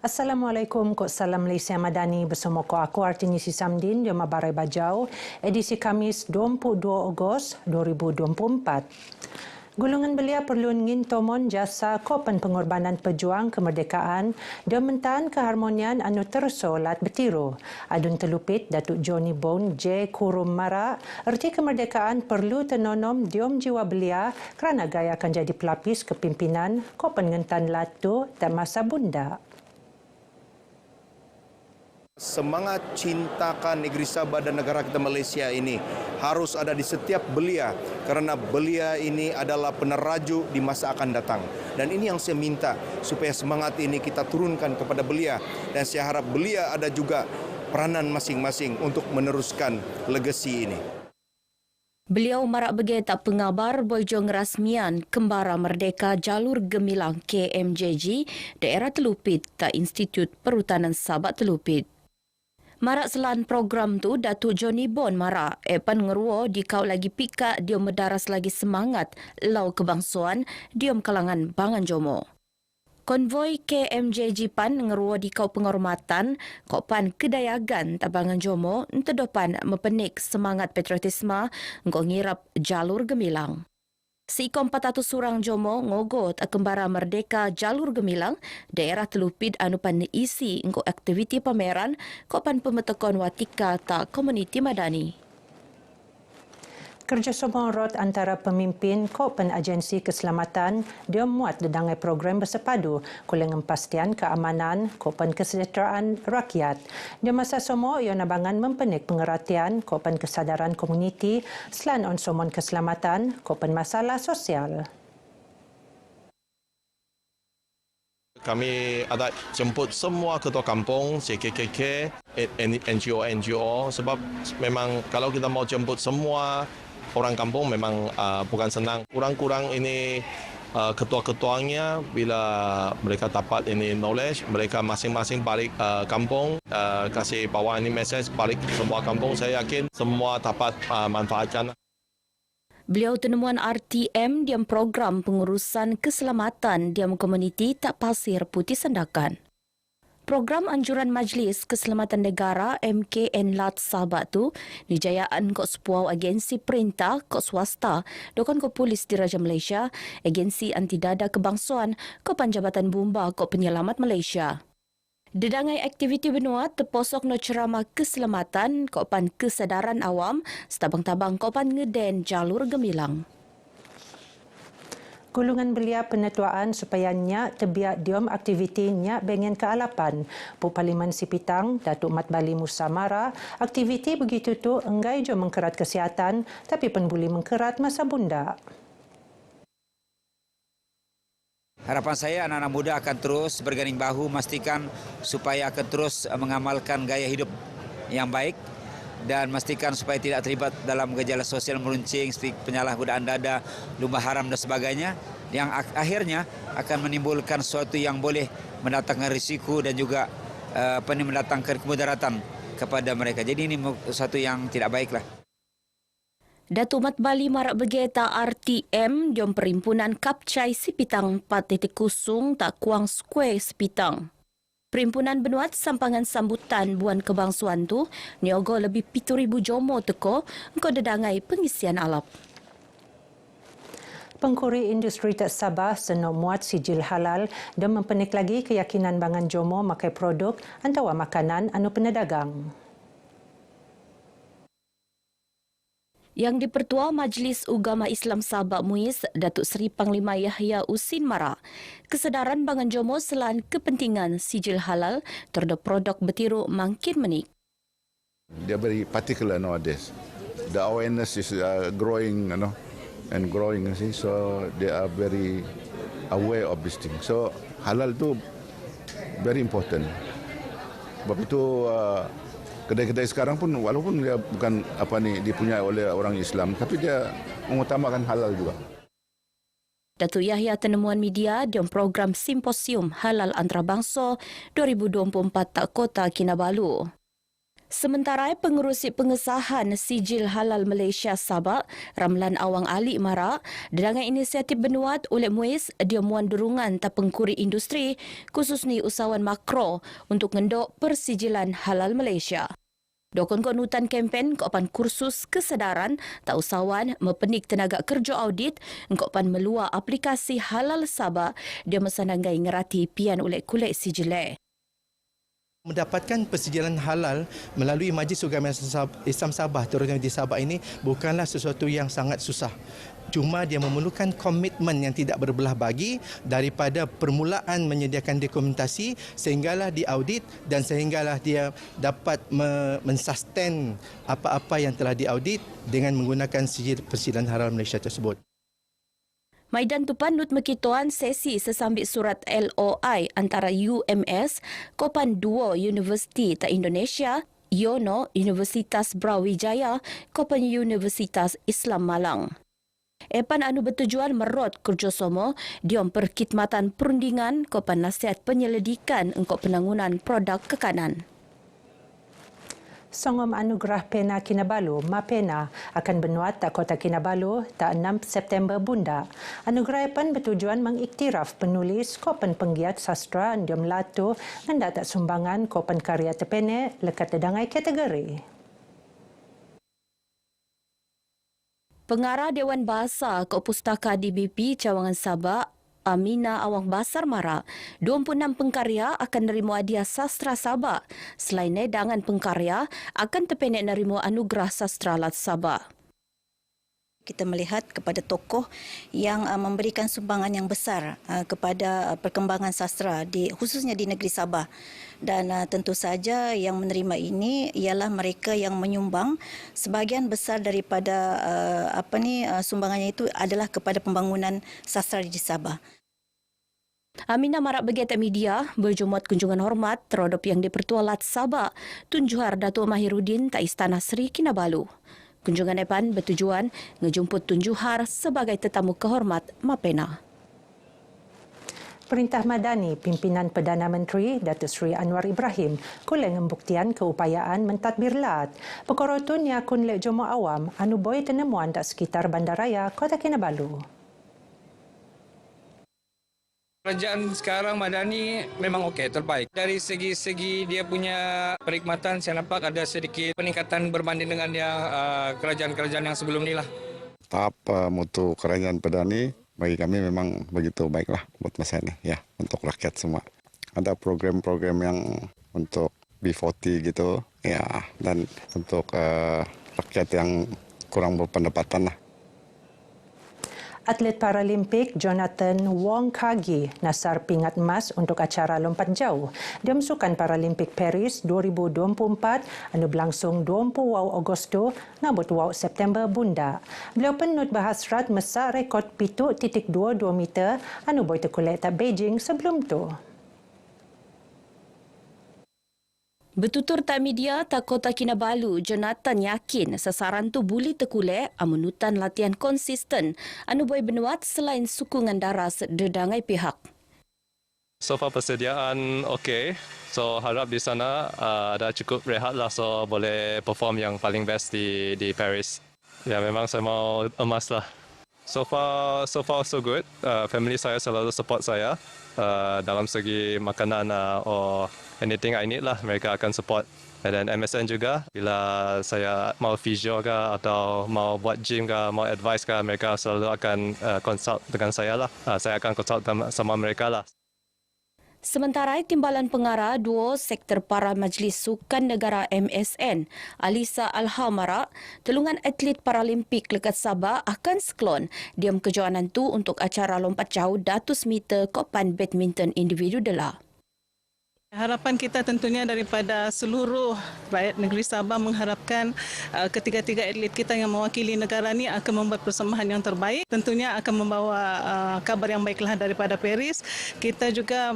Assalamualaikum, Kok Salam Malaysia Madani bersama aku Artini Sisamdin di Mabarai Bajau, edisi Khamis 22 Ogos 2024. Gulungan belia perlu ngintomon jasa kopan pengorbanan pejuang kemerdekaan dan mentan keharmonian anu tersolat bertiru. Adun telupit Datuk Johnny Bone J. Kurum Mara, erti kemerdekaan perlu tenonom diom jiwa belia kerana gaya akan jadi pelapis kepimpinan kopan ngentan latu dan masa bunda. Semangat cintakan negeri Sabah dan negara kita Malaysia ini harus ada di setiap belia kerana belia ini adalah peneraju di masa akan datang. Dan ini yang saya minta supaya semangat ini kita turunkan kepada belia dan saya harap belia ada juga peranan masing-masing untuk meneruskan legasi ini. Beliau marak bergetak pengabar bojong rasmian Kembara Merdeka Jalur Gemilang KMJG daerah Telupit ta Institut Perhutanan Sabak Telupit. Marak selan program tu Datuk Johnny Bone marak epan ngeruo di kau lagi pika dia mendaras lagi semangat lau kebangsuan diom kalangan Bangan Jomo. Konvoi KMJG pan ngeruo di kau penghormatan kau pan kedayagan Tabangan Jomo entedopan mepenik semangat patriotisme ngko ngirap jalur Gemilang. Seikon 400 surang Jomo ngogot Kembara Merdeka Jalur Gemilang daerah Telupit anupan isi ngko aktiviti pameran kopan pemetekon watika ta komuniti madani. Kerjasama rot antara pemimpin kopan agensi keselamatan dia muat dedangai program bersepadu kulengan pastian keamanan kopan kesejahteraan rakyat. Dia masa semua ia nabangan mempenik pengertian kopan kesadaran komuniti selan on somon keselamatan kopan masalah sosial. Kami ada jemput semua ketua kampung, CKKK, NGO sebab memang kalau kita mau jemput semua orang kampung memang bukan senang. Kurang-kurang ini ketua-ketuanya bila mereka dapat ini knowledge, mereka masing-masing balik kampung, kasih bawa ini message balik semua kampung. Saya yakin semua dapat manfaatkan. Beliau tenemuan RTM diam program pengurusan keselamatan diam komuniti tak pasir Putih Sandakan. Program anjuran Majlis Keselamatan Negara MKN LAT Sabah tu dijayaan kok sepuau agensi perintah kok swasta dokon kok polis Diraja Malaysia, agensi anti dada kebangsuan kok Panjabatan Bumba kok Penyelamat Malaysia. Dedangai aktiviti benua terposok no ceramah keselamatan kok pan kesedaran awam setabang-tabang kok pan ngeden jalur Gemilang. Gulungan belia penetuaan supaya nyak terbiak diom aktiviti nyak bengen kealapan. Pu Parlimen Sipitang, Datuk Mat Bali Musa Mara, aktiviti begitu tu enggai jo mengkerat kesihatan tapi pun boleh mengkerat masa bunda. Harapan saya anak-anak muda akan terus berganding bahu memastikan supaya akan terus mengamalkan gaya hidup yang baik dan memastikan supaya tidak terlibat dalam gejala sosial meruncing seperti penyalahgunaan dada, lumba haram dan sebagainya yang akhirnya akan menimbulkan sesuatu yang boleh mendatangkan risiko dan juga mendatangkan kemudaratan kepada mereka. Jadi ini sesuatu yang tidak baiklah. Datuk Mat Bali marak bergeta RTM diom Perimpunan Kapcai Sipitang 4.0 tak Kuang Square Sipitang. Perimpunan Benuat sampangan sambutan buan kebangsuan tu niogo lebih 7,000 jomo teko engko dedangai pengisian alap. Pengkuri industri tak Sabah seno muat sijil halal dan mempenik lagi keyakinan Bangan Jomo makai produk antara makanan anu penedagang. Yang dipertua Majlis Ugama Islam Sabak MUIS, Datuk Seri Panglima Yahya Usin Mara, kesedaran Bangan Jomo selan kepentingan sijil halal terhadap produk bertiru makin menik. They are very particular nowadays. The awareness is growing, and growing. So they are very aware of this thing. So halal tu very important. Sebab itu kedai-kedai sekarang pun walaupun dia bukan dipunyai oleh orang Islam tapi dia mengutamakan halal juga. Datuk Yahya tenemuan media dalam program Simposium Halal Antarabangsa 2024 tak Kota Kinabalu. Sementara pengerusi pengesahan Sijil Halal Malaysia Sabah, Ramlan Awang Ali Mara, dengan inisiatif benuat oleh MUIS, dia muan durungan tapengkuri industri, khususnya usahawan makro untuk ngendok persijilan halal Malaysia. Dokon konutan kempen kopan kursus kesedaran tak usahawan mepenik tenaga kerja audit kopan meluar aplikasi halal Sabah dia mesananggai ngerati pian oleh kulit sijile. Mendapatkan persijilan halal melalui Majlis Agama Islam Sabah, terutamanya di Sabah ini, bukanlah sesuatu yang sangat susah. Cuma dia memerlukan komitmen yang tidak berbelah bagi daripada permulaan menyediakan dokumentasi sehinggalah diaudit dan sehinggalah dia dapat mensustain apa-apa yang telah diaudit dengan menggunakan sijil persijilan halal Malaysia tersebut. Maidan Tupan Nut Mekituan sesi sesambit surat LOI antara UMS, Kopan 2 Universiti Ta Indonesia, Yono Universitas Brawijaya, Kopan Universitas Islam Malang. Epan anu bertujuan merot kerjasama diom perkhidmatan perundingan Kopan nasihat penyelidikan engkau penangunan produk kekanan. Songom Anugerah Pena Kinabalu, MAPENA, akan benuat tak Kota Kinabalu tak 6 September bunda. Anugerah Epan bertujuan mengiktiraf penulis kopan penggiat sastra Ndiom Latu hendak tak sumbangan kopan karya terpene lekat dedangai kategori. Pengarah Dewan Bahasa Pustaka DBP Cawangan Sabah, Amina Awang Basar Mara, 26 pengkarya akan nerima hadiah sastra Sabah. Selain nedangan pengkarya, akan terpenek nerima anugerah sastra Lat Sabah. Kita melihat kepada tokoh yang memberikan sumbangan yang besar kepada perkembangan sastra khususnya di negeri Sabah, dan tentu saja yang menerima ini ialah mereka yang menyumbang sebahagian besar daripada sumbangannya itu adalah kepada pembangunan sastra di Sabah. Amina marak bergetak media berjumuat kunjungan hormat terhadap yang di-Pertua Lat Sabah Tun Johar Datuk Mahiruddin ta Istana Seri Kinabalu. Kunjungan Epan bertujuan menjemput Tun Johar sebagai tetamu kehormat MAPENA. Perintah Madani, pimpinan Perdana Menteri Datuk Seri Anwar Ibrahim, kulang membuktian keupayaan mentadbir lat. Perkara itu nyakun lek jomo awam, anu boy tenemuan tak sekitar bandaraya Kota Kinabalu. Kerajaan sekarang Madani memang okey, terbaik. Dari segi dia punya perkhidmatan, saya nampak ada sedikit peningkatan berbanding dengan kerajaan-kerajaan yang sebelum ni lah. Tahap mutu kerajaan Madani bagi kami memang begitu baiklah buat masa ini ya, untuk rakyat semua. Ada program-program yang untuk B40 gitu ya, dan untuk rakyat yang kurang berpendapatan lah. Atlet Paralimpik Jonathan Wong Kagi nasar pingat emas untuk acara lompat jauh di Sukan Paralimpik Paris 2024 anu berlangsung 20 Agosto ngabut September bunda. Beliau penut berhasrat mesak rekod 7.22 meter anu boy terkulek tak Beijing sebelum tu. Bertutur tak media tak Kota Kinabalu, Jonathan yakin sasaran tu boleh terkulek amenutan latihan konsisten anu boleh benuat selain sukungan daras dedangai pihak. So far persediaan okey. So harap di sana ada cukup rehat lah, so boleh perform yang paling best di Paris. Ya memang saya mau emas lah. So far so good. Family saya selalu support saya dalam segi makanan or anything I need lah, mereka akan support. Dan MSN juga, bila saya mau physio ke atau mau buat gym ke, mau advice ke, mereka selalu akan consult dengan saya lah. Saya akan consult sama mereka lah. Sementara Timbalan Pengarah Duo Sektor Para Majlis Sukan Negara MSN, Alisa Alhamara, telungan atlet Paralimpik lekat Sabah akan seklon diam kejohanan tu untuk acara lompat jauh 100 meter kopan badminton individu dela. Harapan kita tentunya daripada seluruh rakyat negeri Sabah mengharapkan ketiga-tiga atlet kita yang mewakili negara ini akan membuat persembahan yang terbaik. Tentunya akan membawa kabar yang baiklah daripada Paris. Kita juga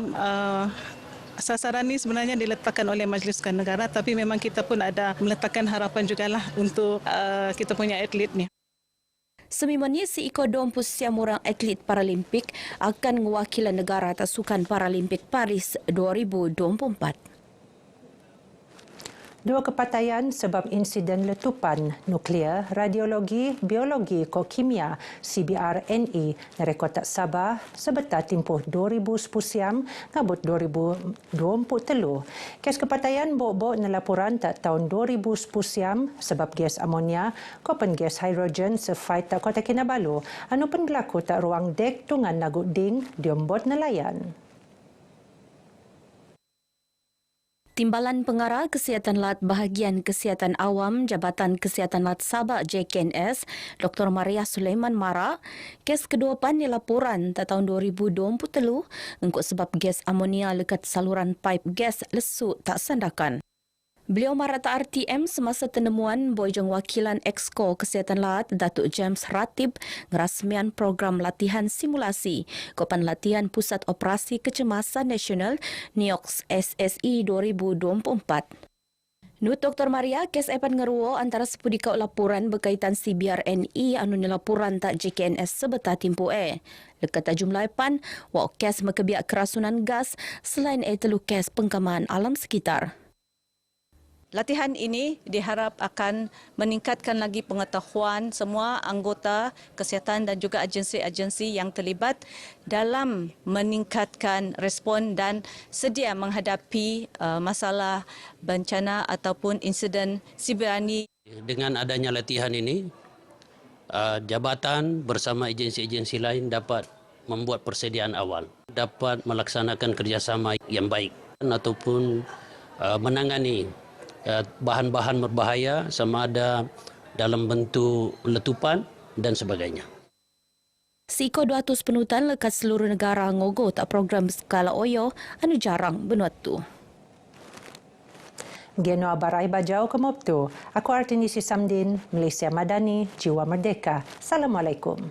sasaran ini sebenarnya diletakkan oleh Majlis Sukan Negara, tapi memang kita pun ada meletakkan harapan jugalah untuk kita punya atlet ni. Semimanya si Iko 20 orang atlet Paralimpik akan mewakili negara atas Sukan Paralimpik Paris 2024. Dua kepatayan sebab insiden letupan nuklear, radiologi, biologi, kokimia, CBRNE nerekod tak Sabah sebetar tempoh 2010 siam ngabut 2023. Kes kepatayan bok-bok nelaporan tak tahun 2010 siam sebab gas amonia, kopen gas hidrogen sefait tak Kota Kinabalu, anu pun berlaku tak ruang dek tungan Naguk Ding diombot nelayan. Timbalan Pengarah Kesihatan Lat Bahagian Kesihatan Awam Jabatan Kesihatan Lat Sabah JKNS, Dr. Maria Sulaiman Mara, kes kedua pan dilaporan tak tahun 2023 engkau sebab gas amonia lekat saluran paip gas lesu tak sandakan. Beliau marah tak RTM semasa penemuan Bojong Wakilan Exco Kesihatan Lat Datuk James Ratib ngerasmian program latihan simulasi Kopan Latihan Pusat Operasi Kecemasan Nasional NIOX SSI 2024. Nut Dr. Maria, kes epan ngeruo antara sepudikau laporan berkaitan CBRNE anu laporan tak JKNS sebetar timpo Lekat jumlah epan, wak kes mekebiak kerasunan gas selain telu kes pengkaman alam sekitar. Latihan ini diharap akan meningkatkan lagi pengetahuan semua anggota kesihatan dan juga agensi-agensi yang terlibat dalam meningkatkan respon dan sedia menghadapi masalah bencana ataupun insiden CBRNE. Dengan adanya latihan ini, jabatan bersama agensi-agensi lain dapat membuat persediaan awal, dapat melaksanakan kerjasama yang baik ataupun menangani bahan-bahan berbahaya sama ada dalam bentuk letupan dan sebagainya. Siko 200 penutan lekat seluruh negara ngogo tak program skala oyo anu jarang benuat tu. Geno Abarai Bajau Kemoptu. Aku Artinisi Samdin, Malaysia Madani, Jiwa Merdeka. Assalamualaikum.